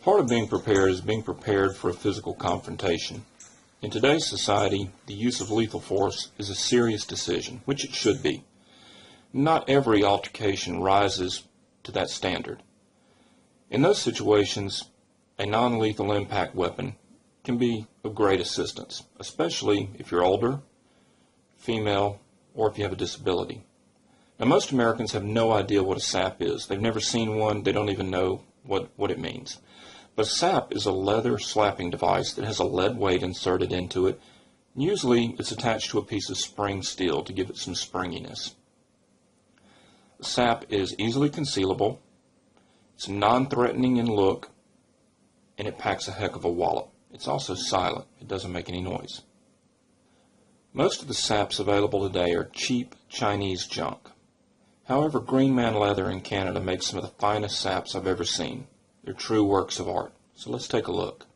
part of being prepared is being prepared for a physical confrontation. In today's society, the use of lethal force is a serious decision, which it should be. Not every altercation rises to that standard. In those situations, a non-lethal impact weapon can be of great assistance, especially if you're older, female, or if you have a disability. Now, most Americans have no idea what a SAP is. They've never seen one. They don't even know what it means. But a SAP is a leather slapping device that has a lead weight inserted into it. Usually, it's attached to a piece of spring steel to give it some springiness. The SAP is easily concealable, it's non-threatening in look, and it packs a heck of a wallop. It's also silent. It doesn't make any noise. Most of the SAPs available today are cheap Chinese junk. However, Green Man Leather in Canada makes some of the finest SAPs I've ever seen. They're true works of art. So let's take a look.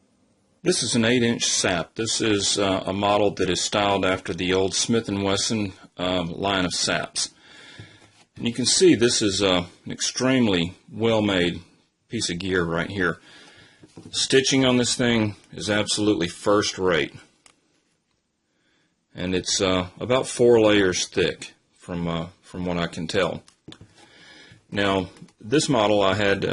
This is an 8-inch SAP. This is a model that is styled after the old Smith & Wesson line of SAPs. And you can see this is an extremely well-made piece of gear right here. Stitching on this thing is absolutely first rate. And it's about 4 layers thick from what I can tell. Now, this model I had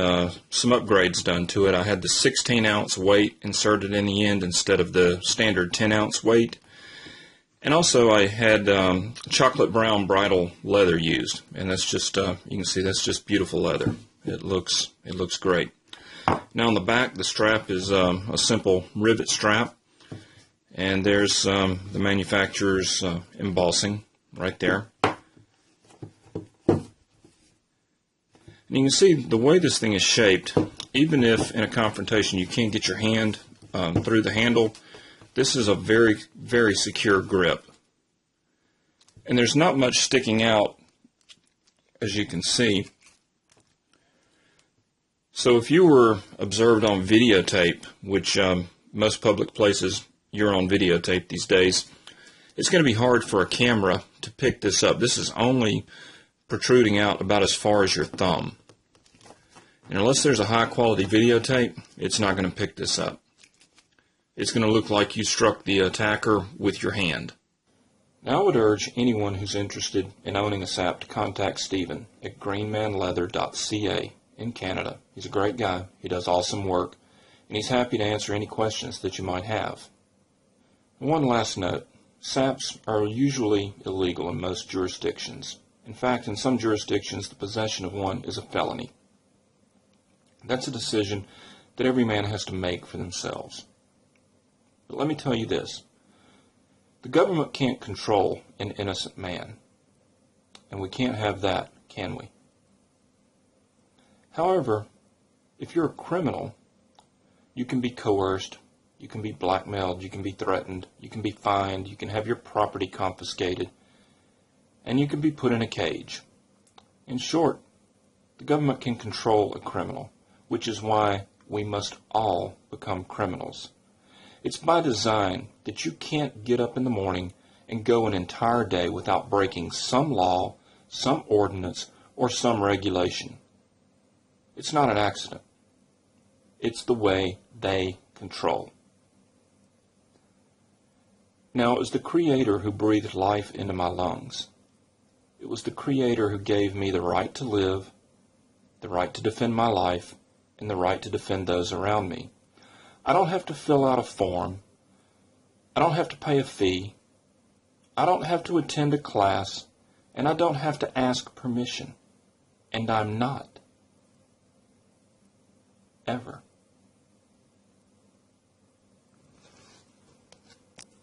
some upgrades done to it. I had the 16-ounce weight inserted in the end instead of the standard 10-ounce weight. And also I had chocolate brown bridle leather used. And that's just, you can see that's just beautiful leather. It looks great. Now on the back, the strap is a simple rivet strap. And there's the manufacturer's embossing right there. And you can see the way this thing is shaped, even if in a confrontation you can't get your hand through the handle, this is a very, very secure grip. And there's not much sticking out, as you can see. So if you were observed on videotape, which most public places you're on videotape these days, it's going to be hard for a camera to pick this up. This is only protruding out about as far as your thumb. And unless there's a high quality videotape, it's not going to pick this up. It's going to look like you struck the attacker with your hand. Now I would urge anyone who's interested in owning a SAP to contact Stephen at greenmanleather.ca in Canada. He's a great guy, he does awesome work, and he's happy to answer any questions that you might have. One last note, SAPs are usually illegal in most jurisdictions. In fact, in some jurisdictions, the possession of one is a felony. That's a decision that every man has to make for themselves. But let me tell you this. The government can't control an innocent man. And we can't have that, can we? However, if you're a criminal, you can be coerced, you can be blackmailed, you can be threatened, you can be fined, you can have your property confiscated, and you can be put in a cage. In short, the government can control a criminal, which is why we must all become criminals. It's by design that you can't get up in the morning and go an entire day without breaking some law, some ordinance, or some regulation. It's not an accident. It's the way they control. Now, it was the Creator who breathed life into my lungs. It was the Creator who gave me the right to live, the right to defend my life, and the right to defend those around me. I don't have to fill out a form. I don't have to pay a fee. I don't have to attend a class, and I don't have to ask permission. And I'm not. Ever.